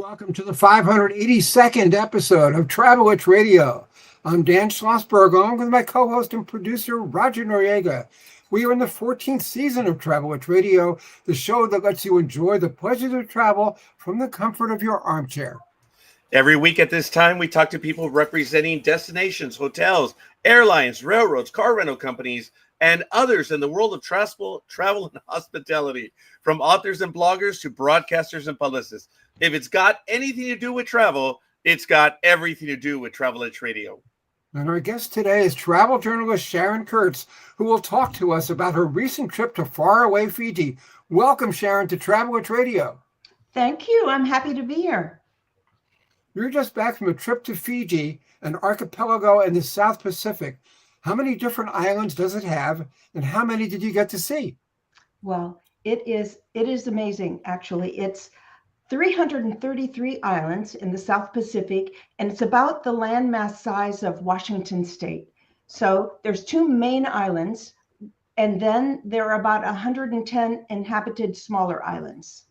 Welcome to the 582nd episode of Travelwitch Radio. I'm Dan Schlossberg, along with my co-host and producer, Roger Noriega. We are in the 14th season of Travelwitch Radio, the show that lets you enjoy the pleasures of travel from the comfort of your armchair. Every week at this time, we talk to people representing destinations, hotels, airlines, railroads, car rental companies, and others in the world of travel, and hospitality, from authors and bloggers to broadcasters and publicists. If it's got anything to do with travel, it's got everything to do with Travelwitch Radio. And our guest today is travel journalist Sharon Kurtz, who will talk to us about her recent trip to faraway Fiji. Welcome, Sharon, to Travelwitch Radio. Thank you. I'm happy to be here. You're just back from a trip to Fiji, an archipelago in the South Pacific. How many different islands does it have, and how many did you get to see? Well, it is amazing, actually. It's 333 islands in the South Pacific, and it's about the landmass size of Washington State. So there's two main islands, and then there are about 110 inhabited smaller islands.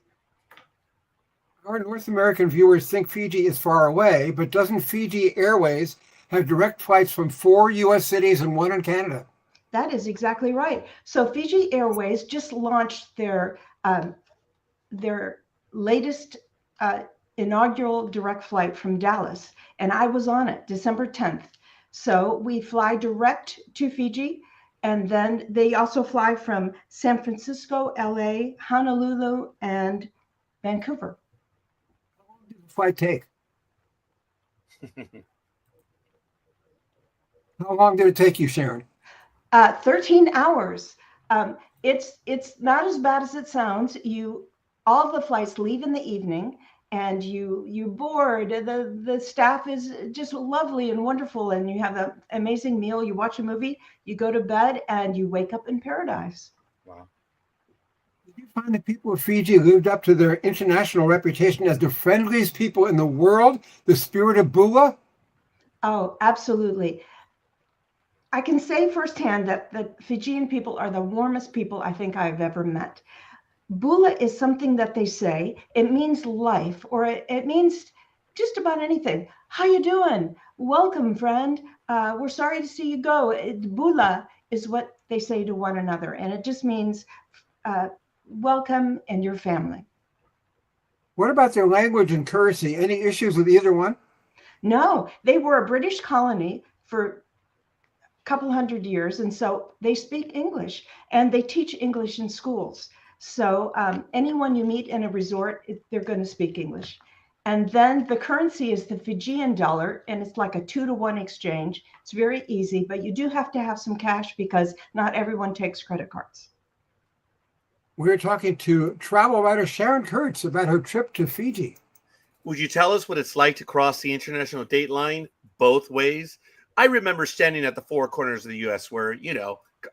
Our North American viewers think Fiji is far away, but doesn't Fiji Airways have direct flights from 4 U.S. cities and 1 in Canada? That is exactly right. So Fiji Airways just launched their latest inaugural direct flight from Dallas, and I was on it December 10th. So we fly direct to Fiji, and then they also fly from San Francisco, LA, Honolulu, and Vancouver. How long did the flight take? How long did it take you, Sharon? 13 hours. It's not as bad as it sounds. All the flights leave in the evening, and you board. The staff is just lovely and wonderful, and you have an amazing meal. You watch a movie, you go to bed, and you wake up in paradise. Wow. Did you find that people of Fiji lived up to their international reputation as the friendliest people in the world, the spirit of Bula? Oh, absolutely. I can say firsthand that the Fijian people are the warmest people I think I've ever met. Bula is something that they say. It means life, or it means just about anything. How you doing? Welcome, friend. We're sorry to see you go. Bula is what they say to one another, and it just means welcome and your family. What about their language and currency? Any issues with either one? No, they were a British colony for couple hundred years, and so they speak English, and they teach English in schools. So anyone you meet in a resort, they're going to speak English. And then the currency is the Fijian dollar, and it's like a 2-to-1 exchange. It's very easy, but you do have to have some cash because not everyone takes credit cards. We're talking to travel writer Sharon Kurtz about her trip to Fiji. Would you tell us what it's like to cross the international date line both ways? I remember standing at the four corners of the U.S. where,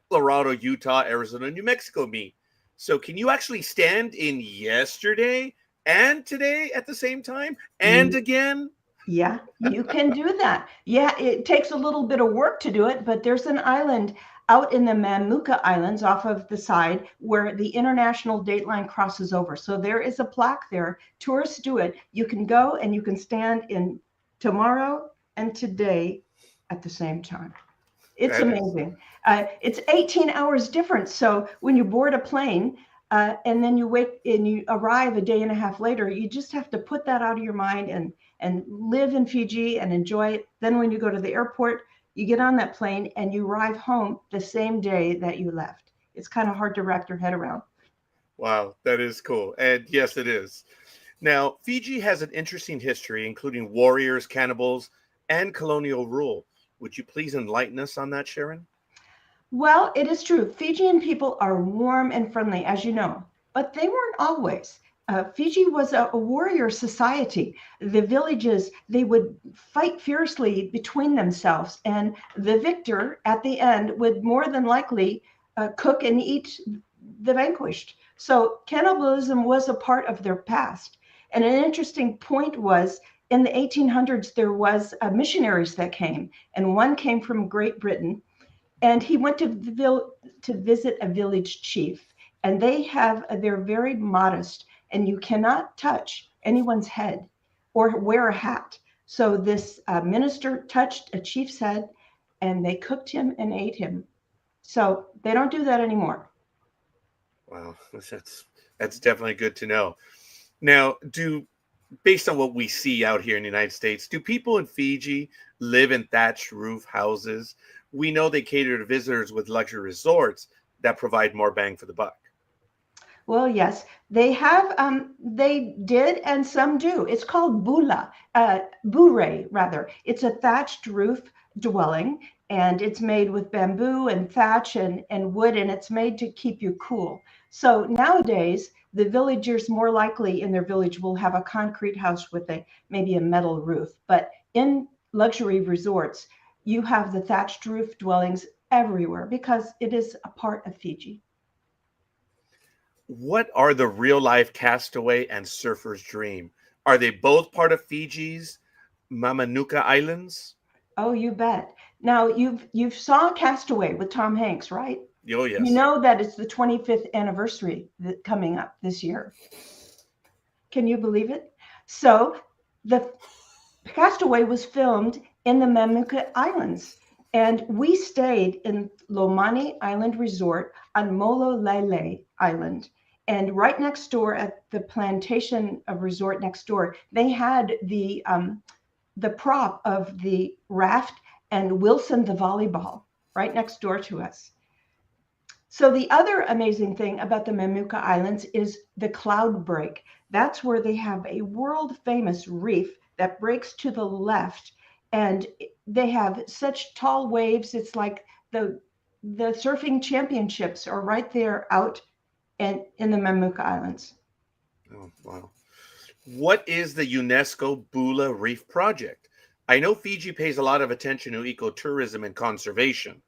Colorado, Utah, Arizona, New Mexico meet. So can you actually stand in yesterday and today at the same time and again? Yeah, you can do that. Yeah, it takes a little bit of work to do it, but there's an island out in the Mamuka Islands off of the side where the international date line crosses over. So there is a plaque there. Tourists do it. You can go and you can stand in tomorrow and today at the same time. It's amazing. It's 18 hours difference. So when you board a plane and then you wait and you arrive a day and a half later, you just have to put that out of your mind and live in Fiji and enjoy it. Then when you go to the airport, you get on that plane and you arrive home the same day that you left. It's kind of hard to wrap your head around. Wow, that is cool. And yes, it is. Now, Fiji has an interesting history, including warriors, cannibals, and colonial rule. Would you please enlighten us on that, Sharon? Well, it is true. Fijian people are warm and friendly, as you know, but they weren't always. Fiji was a warrior society. The villages, they would fight fiercely between themselves, and the victor at the end would more than likely cook and eat the vanquished. So cannibalism was a part of their past. And an interesting point was in the 1800s, there was missionaries that came, and one came from Great Britain, and he went to visit a village chief, and they're very modest, and you cannot touch anyone's head. or wear a hat. So this minister touched a chief's head and they cooked him and ate him. So they don't do that anymore. Wow, that's definitely good to know. Now, based on what we see out here in the United States, do people in Fiji live in thatched roof houses? We know they cater to visitors with luxury resorts that provide more bang for the buck. Well, yes, they have. They did, and some do. It's called bure rather. It's a thatched roof dwelling, and it's made with bamboo and thatch and wood, and it's made to keep you cool. So nowadays, the villagers more likely in their village will have a concrete house with maybe a metal roof. But in luxury resorts, you have the thatched roof dwellings everywhere because it is a part of Fiji. What are the real life castaway and surfer's dream? Are they both part of Fiji's Mamanuca Islands? Oh, you bet. Now you've saw Castaway with Tom Hanks, right? Oh, yes. You know that it's the 25th anniversary coming up this year. Can you believe it? So the Castaway was filmed in the Mamanuca Islands, and we stayed in Lomani Island Resort on Mololele Island. And right next door at the plantation of resort next door, they had the prop of the raft and Wilson the volleyball right next door to us. So the other amazing thing about the Mamanuca Islands is the cloud break. That's where they have a world famous reef that breaks to the left, and they have such tall waves. It's like the surfing championships are right there out and in the Mamanuca Islands. Oh, wow. What is the UNESCO Bula Reef Project? I know Fiji pays a lot of attention to ecotourism and conservation.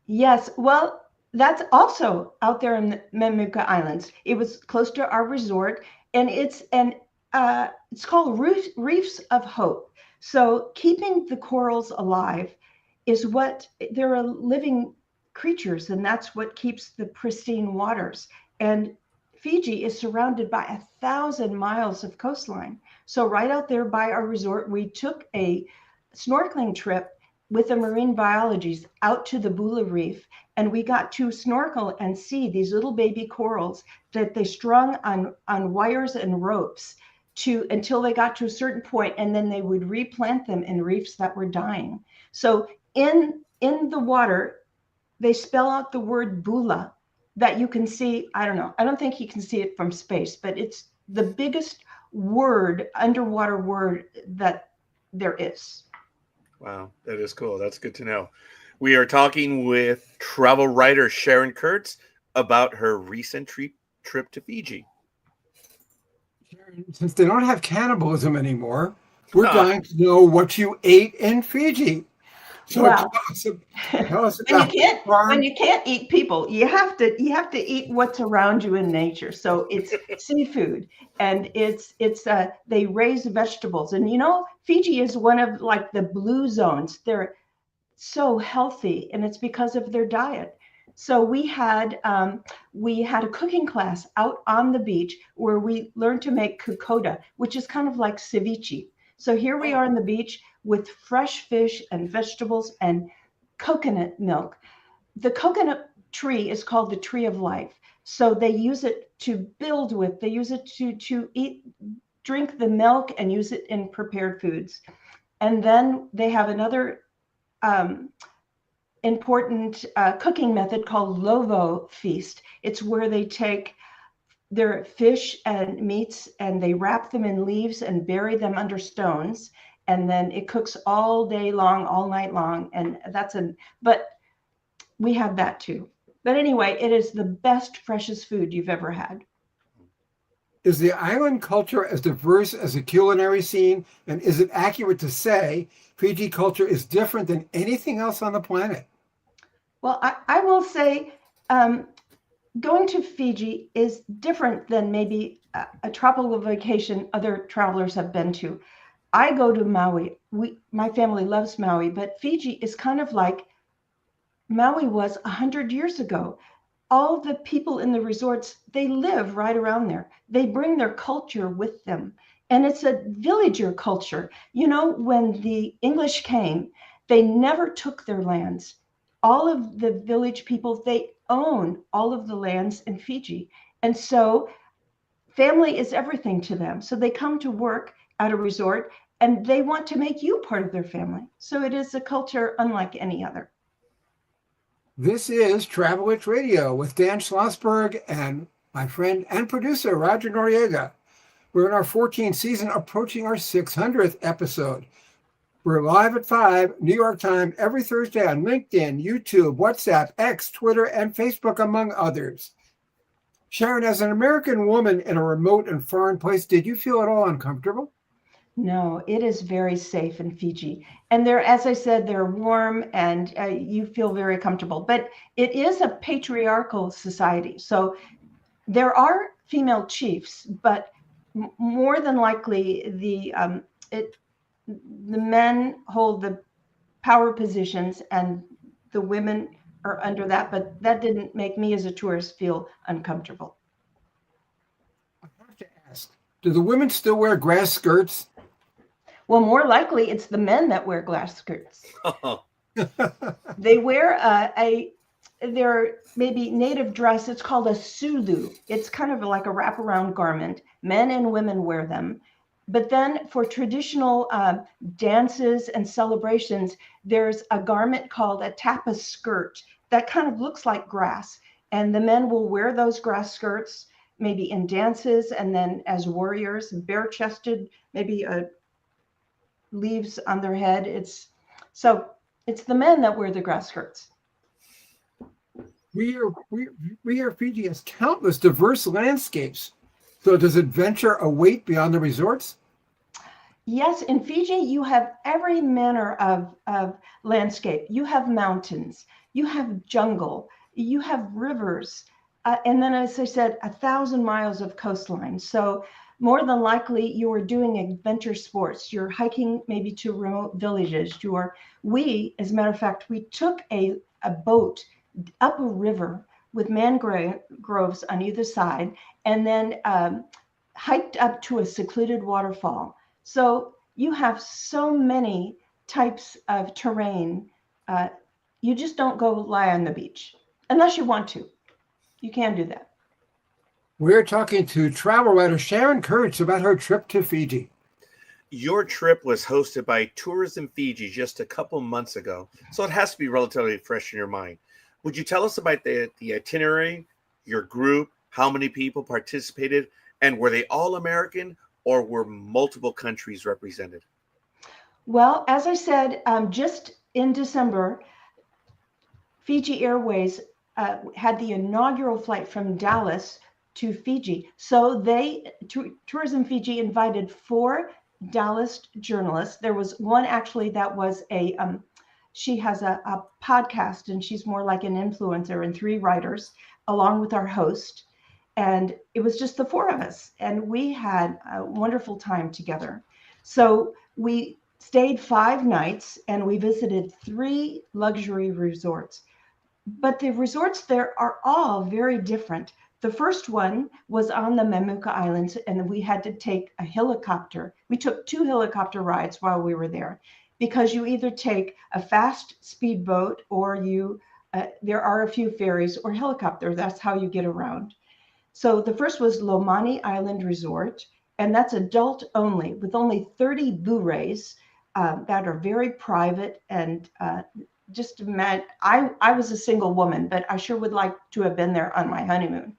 Yes, well, that's also out there in the Mamanuca Islands. It was close to our resort, and it's called Reefs of Hope. So keeping the corals alive is what they're living creatures, and that's what keeps the pristine waters. And Fiji is surrounded by 1,000 miles of coastline. So right out there by our resort, we took a snorkeling trip with the marine biologists out to the Bula Reef, and we got to snorkel and see these little baby corals that they strung on wires and ropes until they got to a certain point, and then they would replant them in reefs that were dying. So in the water, they spell out the word Bula that you can see. I don't know. I don't think you can see it from space, but it's the biggest underwater word that there is. Wow, that is cool. That's good to know. We are talking with travel writer Sharon Kurtz about her recent trip to Fiji. Sharon, since they don't have cannibalism anymore, we're dying to know what you ate in Fiji. So Well, tell us about when you can't eat people, you have to eat what's around you in nature. So it's seafood, and they raise vegetables, and Fiji is one of like the blue zones. They're so healthy, and it's because of their diet. So we had a cooking class out on the beach where we learned to make kokoda, which is kind of like ceviche. So here we are on the beach with fresh fish and vegetables and coconut milk. The coconut tree is called the tree of life. So they use it to build with. They use it to drink the milk and use it in prepared foods. And then they have another important cooking method called Lovo feast. It's where they take their fish and meats and they wrap them in leaves and bury them under stones, and then it cooks all day long, all night long. And but we have that too. But anyway, it is the best, freshest food you've ever had. Is the island culture as diverse as the culinary scene? And is it accurate to say Fiji culture is different than anything else on the planet? Well, I will say going to Fiji is different than maybe a tropical vacation other travelers have been to. I go to Maui. My family loves Maui, but Fiji is kind of like Maui was 100 years ago. All the people in the resorts, they live right around there. They bring their culture with them. And it's a villager culture. When the English came, they never took their lands. All of the village people, they own all of the lands in Fiji. And so family is everything to them. So they come to work at a resort and they want to make you part of their family. So it is a culture unlike any other. This is Travel Witch Radio with Dan Schlossberg and my friend and producer, Roger Noriega. We're in our 14th season, approaching our 600th episode. We're live at 5, New York time, every Thursday on LinkedIn, YouTube, WhatsApp, X, Twitter, and Facebook, among others. Sharon, as an American woman in a remote and foreign place, did you feel at all uncomfortable? No, it is very safe in Fiji. And they're, as I said, they're warm and you feel very comfortable. But it is a patriarchal society. So there are female chiefs, but more than likely the men hold the power positions and the women are under that. But that didn't make me as a tourist feel uncomfortable. I have to ask, do the women still wear grass skirts? Well, more likely it's the men that wear glass skirts. They wear their maybe native dress. It's called a sulu. It's kind of like a wraparound garment. Men and women wear them. But then for traditional dances and celebrations, there's a garment called a tapa skirt that kind of looks like grass. And the men will wear those grass skirts maybe in dances and then as warriors, bare-chested, maybe leaves on their head. It's the men that wear the grass skirts. We are Fiji has countless diverse landscapes. So does adventure await beyond the resorts? Yes, in Fiji, you have every manner of landscape. You have mountains, you have jungle, you have rivers, and then, as I said, 1,000 miles of coastline. So more than likely, you are doing adventure sports. You're hiking maybe to remote villages. We, as a matter of fact, we took a boat up a river with mangroves on either side, and then hiked up to a secluded waterfall. So you have so many types of terrain. You just don't go lie on the beach unless you want to. You can do that. We're talking to travel writer Sharon Kurtz about her trip to Fiji. Your trip was hosted by Tourism Fiji just a couple months ago, so it has to be relatively fresh in your mind. Would you tell us about the itinerary, your group, how many people participated, and were they all American or were multiple countries represented? Well, as I said, just in December, Fiji Airways had the inaugural flight from Dallas to Fiji. So Tourism Fiji invited 4 Dallas journalists. There was one actually that was she has a podcast and she's more like an influencer, and 3 writers along with our host. And it was just the 4 of us. And we had a wonderful time together. So we stayed 5 nights and we visited 3 luxury resorts. But the resorts there are all very different. The first one was on the Mamuka Islands, and we had to take a helicopter. We took 2 helicopter rides while we were there, because you either take a fast speedboat or there are a few ferries or helicopter. That's how you get around. So the first was Lomani Island Resort, and that's adult only, with only 30 bures that are very private. And just imagine, I was a single woman, but I sure would like to have been there on my honeymoon.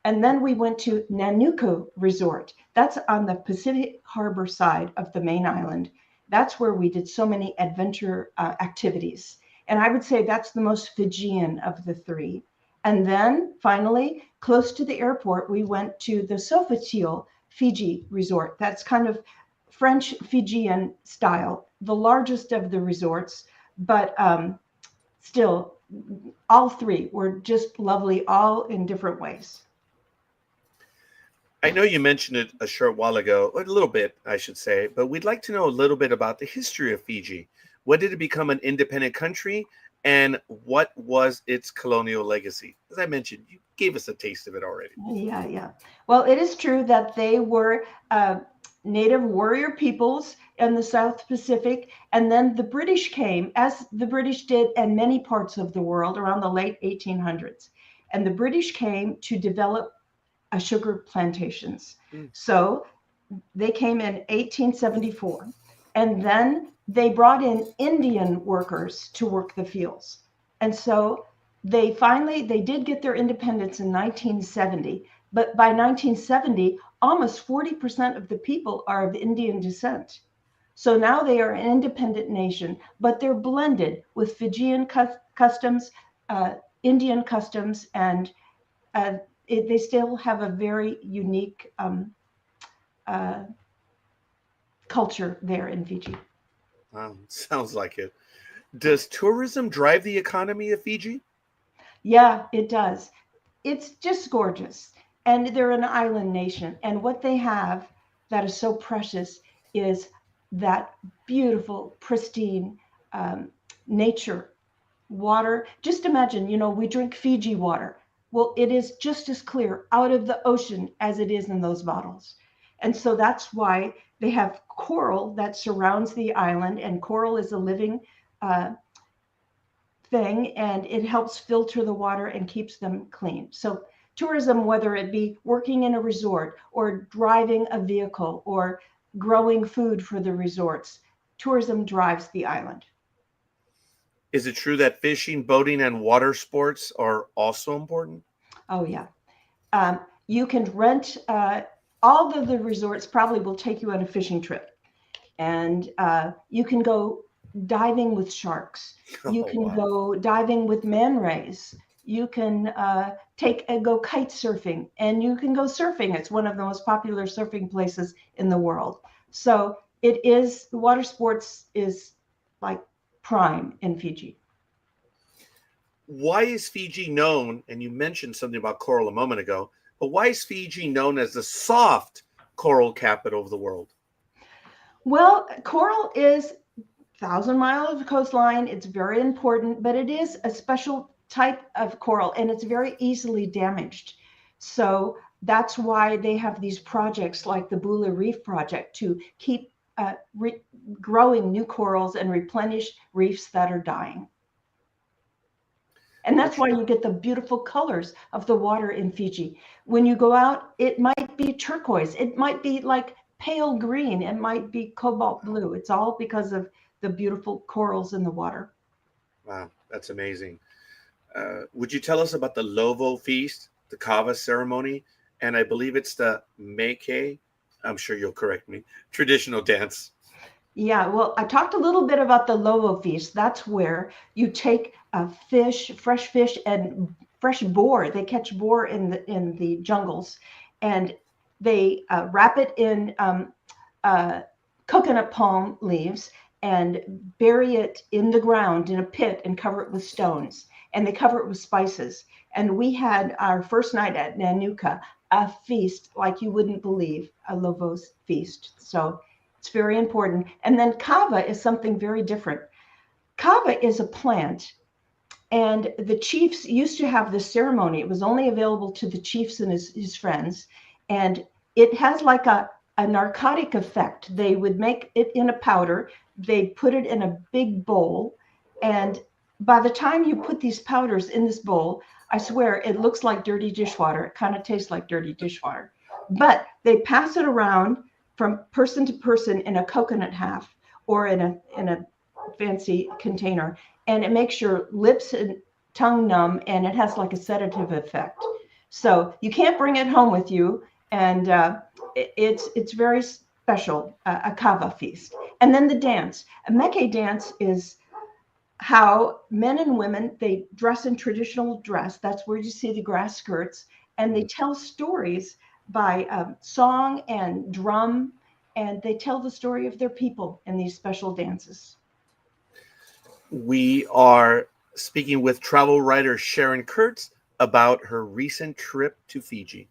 And then we went to Nanuku Resort. That's on the Pacific Harbor side of the main island. That's where we did so many adventure activities. And I would say that's the most Fijian of the 3. And then finally, close to the airport, we went to the Sofitel Fiji Resort. That's kind of French Fijian style, the largest of the resorts, but still, all 3 were just lovely, all in different ways. I know you mentioned it a short while ago, a little bit, I should say, but we'd like to know a little bit about the history of Fiji. When did it become an independent country, and what was its colonial legacy? As I mentioned, you gave us a taste of it already. Yeah. Well, it is true that they were native warrior peoples in the South Pacific. And then the British came, as the British did in many parts of the world around the late 1800s. And the British came to develop sugar plantations. So they came in 1874. And then they brought in Indian workers to work the fields. And so they did get their independence in 1970. But by 1970, almost 40% of the people are of Indian descent. So now they are an independent nation, but they're blended with Fijian customs, Indian customs, and they still have a very unique culture there in Fiji. Sounds like it. Does tourism drive the economy of Fiji? Yeah, it does. It's just gorgeous. And they're an island nation. And what they have that is so precious is that beautiful, pristine nature, water. Just imagine, we drink Fiji water. Well, it is just as clear out of the ocean as it is in those bottles. And so that's why they have coral that surrounds the island. And coral is a living thing, and it helps filter the water and keeps them clean. So tourism, whether it be working in a resort or driving a vehicle or growing food for the resorts, tourism drives the island. Is it true that fishing, boating, and water sports are also important? Oh, yeah. You can rent, all of the resorts probably will take you on a fishing trip. And you can go diving with sharks. You can go diving with man rays. You can go kite surfing, and you can go surfing. It's one of the most popular surfing places in the world. So the water sports is like prime in Fiji. Why is Fiji known, and you mentioned something about coral a moment ago, but why is Fiji known as the soft coral capital of the world? Well, coral is 1,000 miles of coastline. It's very important, but it is a special type of coral, and it's very easily damaged. So that's why they have these projects like the Bula Reef Project to keep growing new corals and replenish reefs that are dying. And that's why you get the beautiful colors of the water in Fiji. When you go out, it might be turquoise. It might be like pale green. It might be cobalt blue. It's all because of the beautiful corals in the water. Wow, that's amazing. Would you tell us about the Lovo feast, the kava ceremony, and I believe it's the Meke, I'm sure you'll correct me, traditional dance? Yeah, well, I talked a little bit about the Lovo feast. That's where you take fresh fish and fresh boar. They catch boar in the jungles, and they wrap it in coconut palm leaves and bury it in the ground in a pit and cover it with stones. And they cover it with spices. And we had our first night at Nanuka, a feast like you wouldn't believe, a Lovo's feast. So it's very important. And then kava is something very different. Kava is a plant, and the chiefs used to have this ceremony. It was only available to the chiefs and his friends. And it has like a narcotic effect. They would make it in a powder. They'd put it in a big bowl. And by the time you put these powders in this bowl, I swear it looks like dirty dishwater. It kind of tastes like dirty dishwater. But they pass it around from person to person in a coconut half or in a fancy container, and it makes your lips and tongue numb, and it has like a sedative effect. So you can't bring it home with you, and it's very special, a kava feast. And then the dance. A Meke dance is how men and women, they dress in traditional dress. That's where you see the grass skirts, and they tell stories by song and drum, and they tell the story of their people in these special dances. We are speaking with travel writer Sharon Kurtz about her recent trip to Fiji.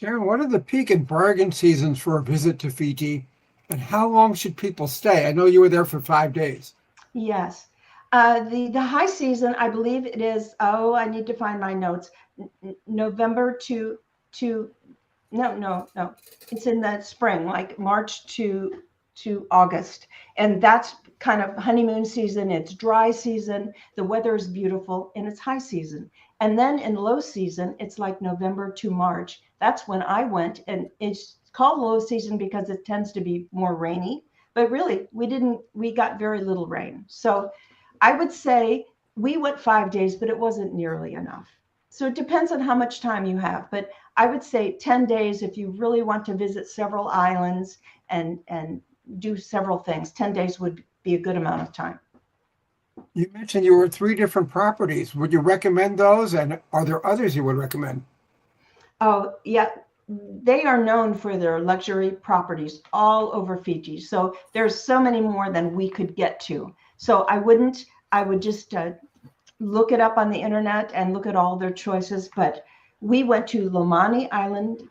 Sharon, what are the peak and bargain seasons for a visit to Fiji, and how long should people stay? I know you were there for 5 days. Yes. The high season, I believe it is, I need to find my notes, November to No. It's in the spring, like March to August. And that's kind of honeymoon season. It's dry season. The weather is beautiful and it's high season. And then in low season, it's like November to March. That's when I went, and it's called low season because it tends to be more rainy. But really, we got very little rain. So I would say we went 5 days, but it wasn't nearly enough. So it depends on how much time you have. But I would say 10 days if you really want to visit several islands and do several things. 10 days would be a good amount of time. You mentioned you were 3 different properties. Would you recommend those? And are there others you would recommend? Oh, yeah. They are known for their luxury properties all over Fiji. So there's so many more than we could get to. So I would just look it up on the internet and look at all their choices. But we went to Lomani Island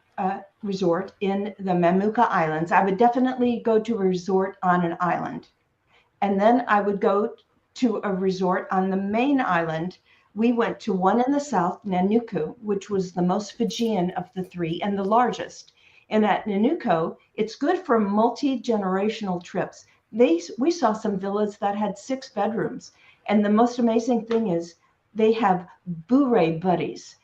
Resort in the Mamuka Islands. I would definitely go to a resort on an island. And then I would go to a resort on the main island. We went to one in the south, Nanuku, which was the most Fijian of the 3 and the largest. And at Nanuku, it's good for multi-generational trips. We saw some villas that had 6 bedrooms. And the most amazing thing is they have bure buddies.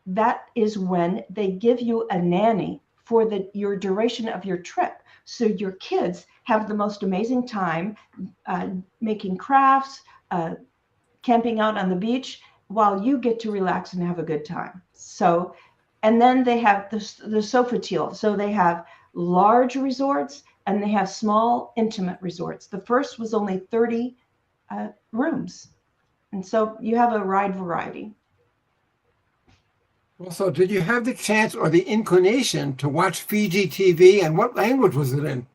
That is when they give you a nanny for your duration of your trip. So your kids have the most amazing time making crafts, camping out on the beach, while you get to relax and have a good time. So, and then they have the Sofitel. So they have large resorts and they have small, intimate resorts. The first was only 30 rooms. And so you have a wide variety. Also, did you have the chance or the inclination to watch Fiji TV, and what language was it in?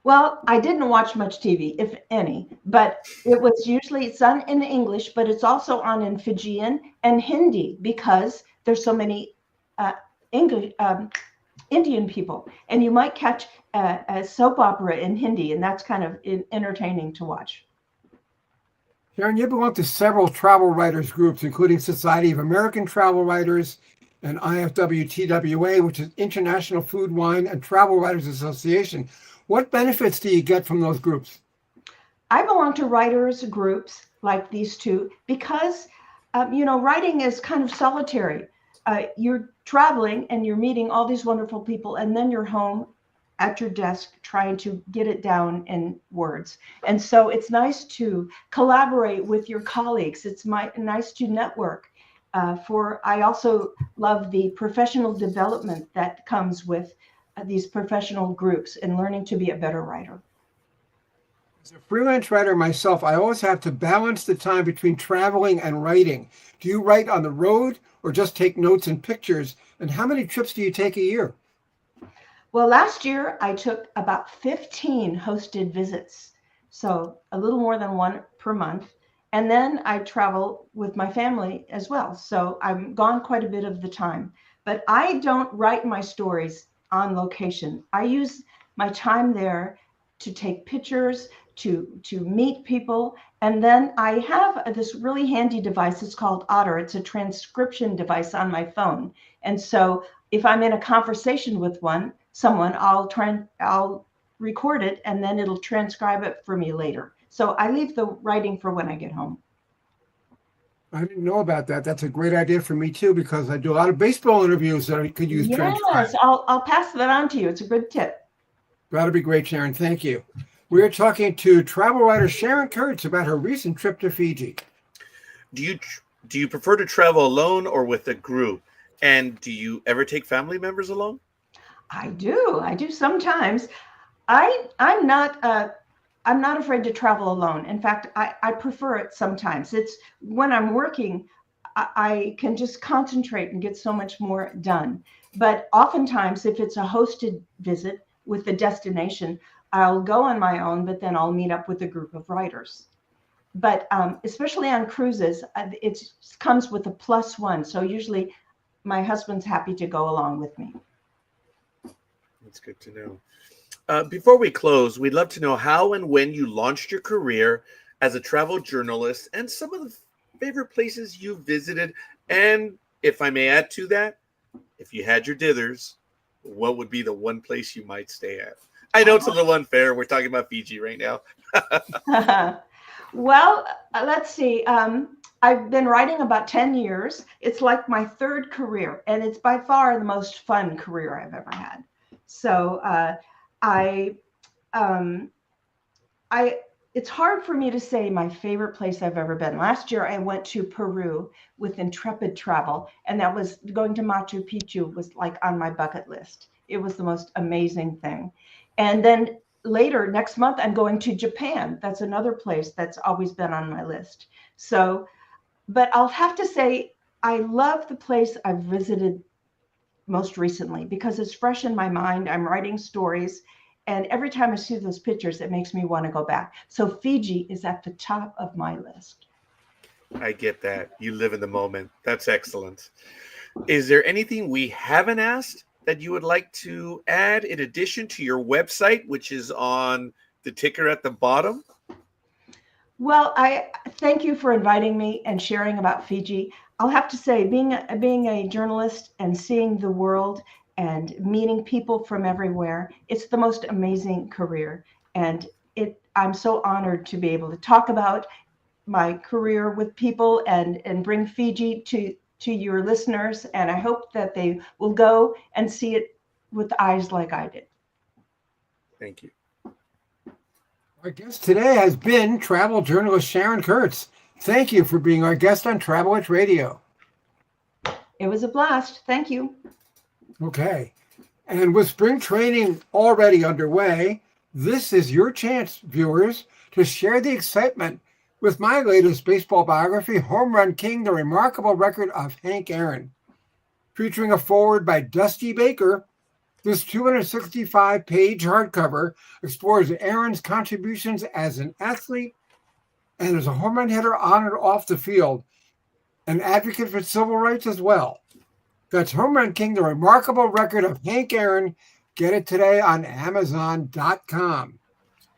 Well, I didn't watch much TV, if any, but it's on in English, but it's also on in Fijian and Hindi because there's so many English Indian people, and you might catch a soap opera in Hindi, and that's kind of entertaining to watch. Sharon, you belong to several travel writers groups, including Society of American Travel Writers and IFWTWA, which is International Food, Wine, and Travel Writers Association. What benefits do you get from those groups? I belong to writers groups like these 2 because, writing is kind of solitary. You're traveling and you're meeting all these wonderful people, and then you're home at your desk trying to get it down in words. And so it's nice to collaborate with your colleagues. It's nice to network. I also love the professional development that comes with these professional groups and learning to be a better writer. As a freelance writer myself, I always have to balance the time between traveling and writing. Do you write on the road or just take notes and pictures? And how many trips do you take a year? Well, last year I took about 15 hosted visits, so a little more than 1 per month. And then I travel with my family as well. So I'm gone quite a bit of the time. But I don't write my stories on location. I use my time there to take pictures, to meet people. And then I have this really handy device. It's called Otter. It's a transcription device on my phone. And so if I'm in a conversation with someone, I'll record it and then it'll transcribe it for me later. So I leave the writing for when I get home. I didn't know about that. That's a great idea for me too, because I do a lot of baseball interviews that I could use transcribe. Yes, I'll pass that on to you. It's a good tip. That'll be great, Sharon. Thank you. We're talking to travel writer Sharon Kurtz about her recent trip to Fiji. Do you prefer to travel alone or with a group? And do you ever take family members along? I do sometimes. I'm not afraid to travel alone. In fact, I prefer it sometimes. It's when I'm working, I can just concentrate and get so much more done. But oftentimes, if it's a hosted visit with the destination, I'll go on my own, but then I'll meet up with a group of writers. But especially on cruises, it comes with a +1. So usually my husband's happy to go along with me. That's good to know. Before we close, we'd love to know how and when you launched your career as a travel journalist and some of the favorite places you visited. And if I may add to that, if you had your dithers, what would be the one place you might stay at? I know it's a little unfair. We're talking about Fiji right now. Well, let's see. I've been writing about 10 years. It's like my third career, and it's by far the most fun career I've ever had. So it's hard for me to say my favorite place I've ever been. Last year, I went to Peru with Intrepid Travel, and that was going to Machu Picchu was like on my bucket list. It was the most amazing thing. And then later next month, I'm going to Japan. That's another place that's always been on my list. So, but I'll have to say, I love the place I've visited most recently because it's fresh in my mind. I'm writing stories, and every time I see those pictures, it makes me want to go back. So Fiji is at the top of my list. I get that. You live in the moment. That's excellent. Is there anything we haven't asked that you would like to add in addition to your website, which is on the ticker at the bottom? Well, I thank you for inviting me and sharing about Fiji. I'll have to say, being a journalist and seeing the world and meeting people from everywhere, it's the most amazing career. And I'm so honored to be able to talk about my career with people and bring Fiji to your listeners. And I hope that they will go and see it with eyes like I did. Thank you. Our guest today has been travel journalist Sharon Kurtz. Thank you for being our guest on Travel Witch Radio. It was a blast. Thank you. Okay. And with spring training already underway, this is your chance, viewers, to share the excitement with my latest baseball biography, Home Run King, The Remarkable Record of Hank Aaron. Featuring a foreword by Dusty Baker, this 265-page hardcover explores Aaron's contributions as an athlete and as a home run hitter on and off the field, an advocate for civil rights as well. That's Home Run King, The Remarkable Record of Hank Aaron. Get it today on Amazon.com.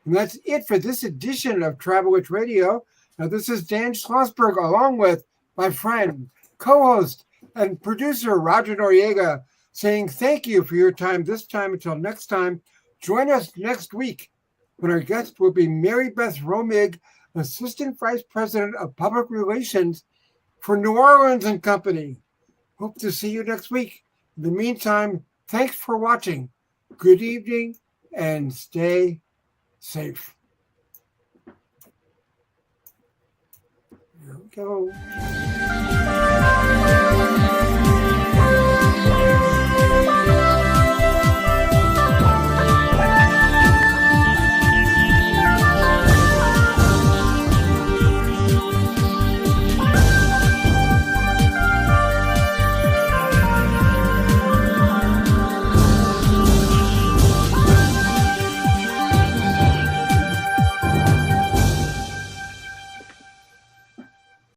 And that's it for this edition of Travel Witch Radio. Now, this is Dan Schlossberg, along with my friend, co-host, and producer Roger Noriega, saying thank you for your time this time. Until next time, join us next week when our guest will be Mary Beth Romig, Assistant Vice President of Public Relations for New Orleans and Company. Hope to see you next week. In the meantime, thanks for watching. Good evening and stay safe. Here we go.